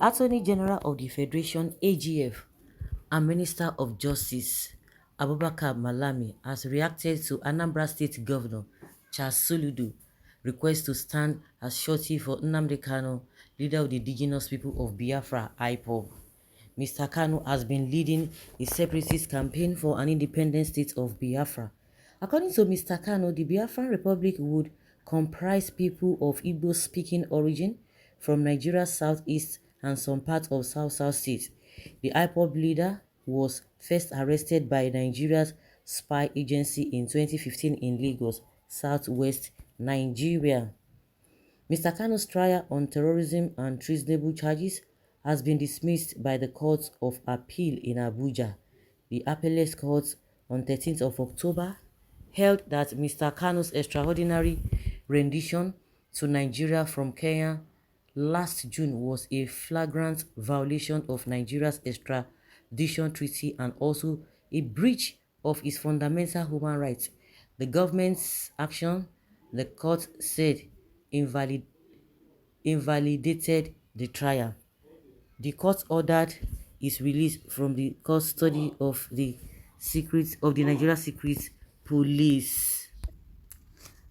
Attorney General of the Federation (AGF) and Minister of Justice Abubakar Malami has reacted to Anambra State Governor Charles Soludo request to stand as surety for Nnamdi Kanu, leader of the indigenous people of Biafra (IPOB). Mr. Kanu has been leading a separatist campaign for an independent state of Biafra. According to Mr. Kanu, the Biafran Republic would comprise people of Igbo-speaking origin from Nigeria's southeast and some parts of South State. The IPOB leader was first arrested by Nigeria's spy agency in 2015 in Lagos, southwest Nigeria. Mr. Kanu's trial on terrorism and treasonable charges has been dismissed by the Court of Appeal in Abuja. The appellate court on 13th of October held that Mr. Kanu's extraordinary rendition to Nigeria from Kenya last June was a flagrant violation of Nigeria's extradition treaty and also a breach of its fundamental human rights. The government's action, the court said, invalidated the trial. The court ordered his release from the custody of the Nigeria Secret Police.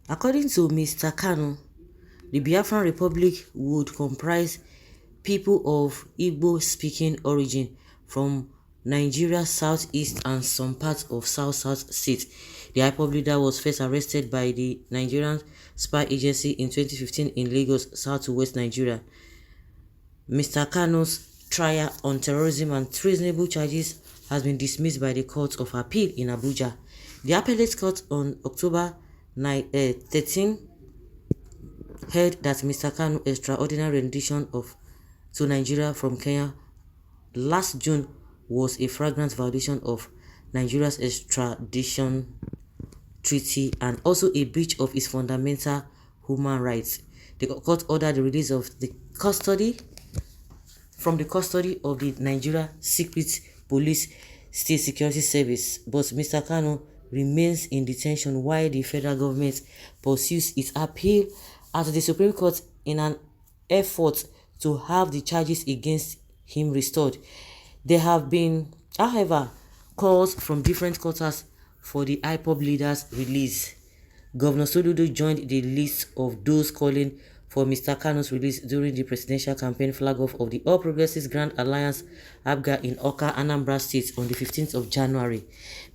According to Mr. Kanu, the Biafran Republic would comprise people of Igbo-speaking origin from Nigeria's southeast and some parts of South State. The IPOB leader was first arrested by the Nigerian spy agency in 2015 in Lagos, southwest Nigeria. Mr. Kanu's trial on terrorism and treasonable charges has been dismissed by the Court of Appeal in Abuja. The appellate court on October 13 held that Mr. Kanu's extraordinary rendition to Nigeria from Kenya last June was a flagrant violation of Nigeria's extradition treaty and also a breach of its fundamental human rights. The court ordered the release of from the custody of the Nigeria Secret Police State Security Service, but Mr. Kanu remains in detention while the federal government pursues its appeal at the Supreme Court in an effort to have the charges against him restored. There have been, however, calls from different quarters for the IPOB leader's release. Governor Soludo joined the list of those calling for Mr. Kanu's release during the presidential campaign flag-off of the All Progressives Grand Alliance ABGA in Awka, Anambra State on the 15th of January.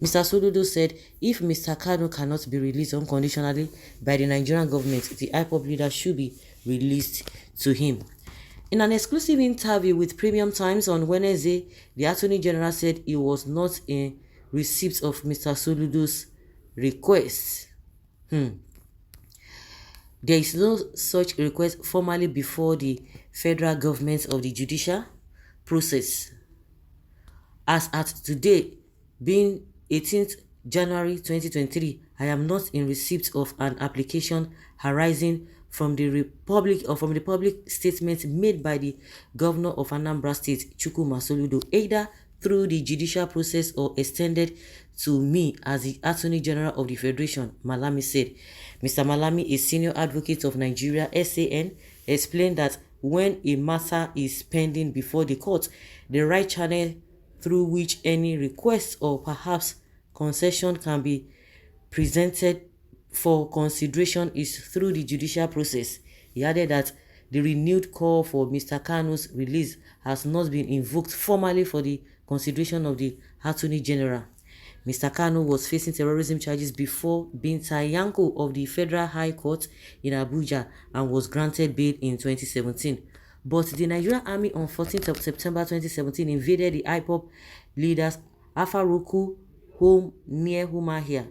Mr. Soludo said if Mr. Kanu cannot be released unconditionally by the Nigerian government, the IPOB leader should be released to him. In an exclusive interview with Premium Times on Wednesday, the Attorney General said he was not in receipt of Mr. Soludo's request. There is no such request formally before the federal government of the judicial process. As at today, being 18th January 2023, I am not in receipt of an application arising from the public statement made by the governor of Anambra State, Chukwuma Soludo, either through the judicial process or extended to me as the Attorney General of the Federation, Malami said. Mr. Malami, a senior advocate of Nigeria, SAN, explained that when a matter is pending before the court, the right channel through which any request or perhaps concession can be presented for consideration is through the judicial process. He added that the renewed call for Mr. Kanu's release has not been invoked formally for the consideration of the Attorney General. Mr. Kanu was facing terrorism charges before being Tayanko of the Federal High Court in Abuja and was granted bail in 2017. But the Nigerian Army on 14th of September 2017 invaded the IPOB leader's Afaruku home near Humahia,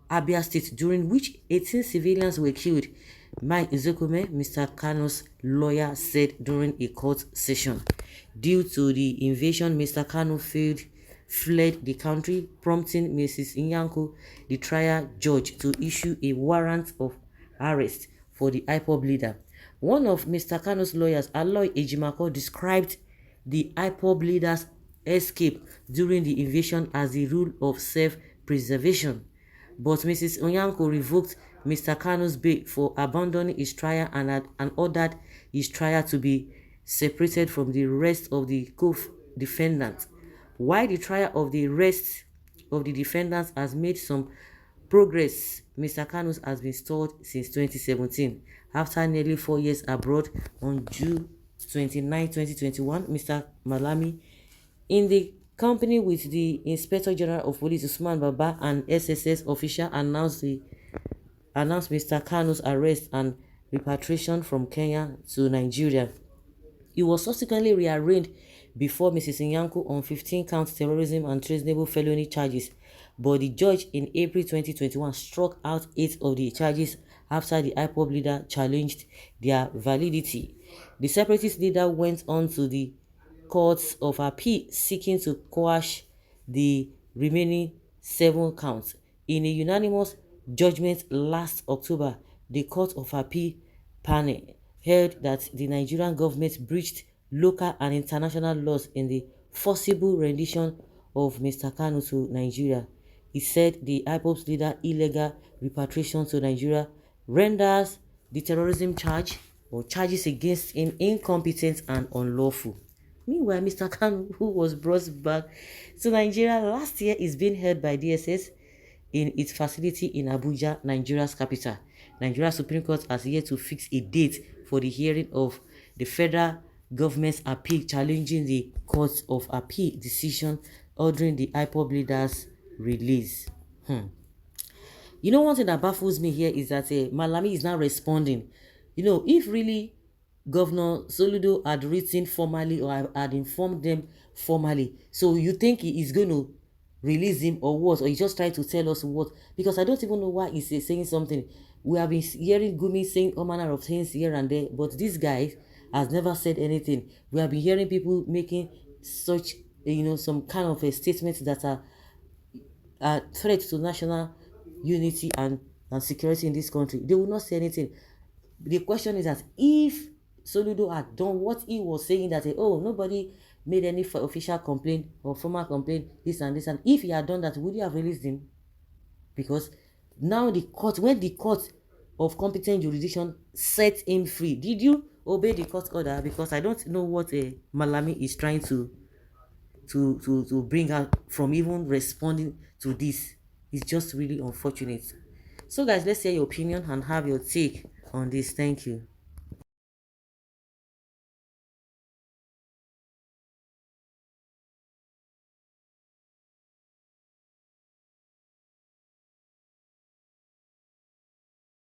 Abia State, during which 18 civilians were killed. Mike Nzekume, Mr. Kanu's lawyer, said during a court session. Due to the invasion, Mr. Kanu fled the country, prompting Mrs. Nyanko, the trial judge, to issue a warrant of arrest for the IPOB leader. One of Mr. Kanu's lawyers, Aloy Ejimako, described the IPOB leader's escape during the invasion as the rule of self-preservation. But Mrs. Onyanko revoked Mr. Kanu's bail for abandoning his trial and ordered his trial to be separated from the rest of the co-defendants. While the trial of the rest of the defendants has made some progress, Mr. Kanu has been stalled since 2017. After nearly 4 years abroad, on June 29, 2021, Mr. Malami, in the company with the Inspector General of Police Usman Baba and SSS official, announced Mr. Kanu's arrest and repatriation from Kenya to Nigeria. He was subsequently rearraigned before Mrs. Nyanko on 15-count terrorism and treasonable felony charges, but the judge in April 2021 struck out 8 of the charges after the IPOB leader challenged their validity. The separatist leader went on to the courts of appeal seeking to quash the remaining 7 counts. In a unanimous judgment last October, the Court of Appeal panel held that the Nigerian government breached local and international laws in the forcible rendition of Mr. Kanu to Nigeria. He said the IPOB's leader illegal repatriation to Nigeria renders the terrorism charge or charges against him incompetent and unlawful. Meanwhile, Mr. Kanu, who was brought back to Nigeria last year, is being held by DSS in its facility in Abuja, Nigeria's capital. Nigeria Supreme Court has yet to fix a date for the hearing of the federal government's appeal challenging the Court of Appeal decision ordering the IPOB leader's release. You know, one thing that baffles me here is that Malami is now responding. You know, if really Governor Soludo had written formally or had informed them formally, so you think he is going to release him or what? Or he's just trying to tell us what? Because I don't even know why he's saying something. We have been hearing Gumi saying all manner of things here and there, but this guy has never said anything. We have been hearing people making such, some kind of a statement that are a threat to national unity and security in this country. They will not say anything. The question is that if Soludo had done what he was saying, that nobody made any official complaint or formal complaint, this and this, and if he had done that, would you have released him? Because now when the court of competent jurisdiction set him free, did you obey the court order? Because I don't know what Malami is trying to bring out from even responding to this. It's just really unfortunate. So guys, let's hear your opinion and have your take on this. Thank you.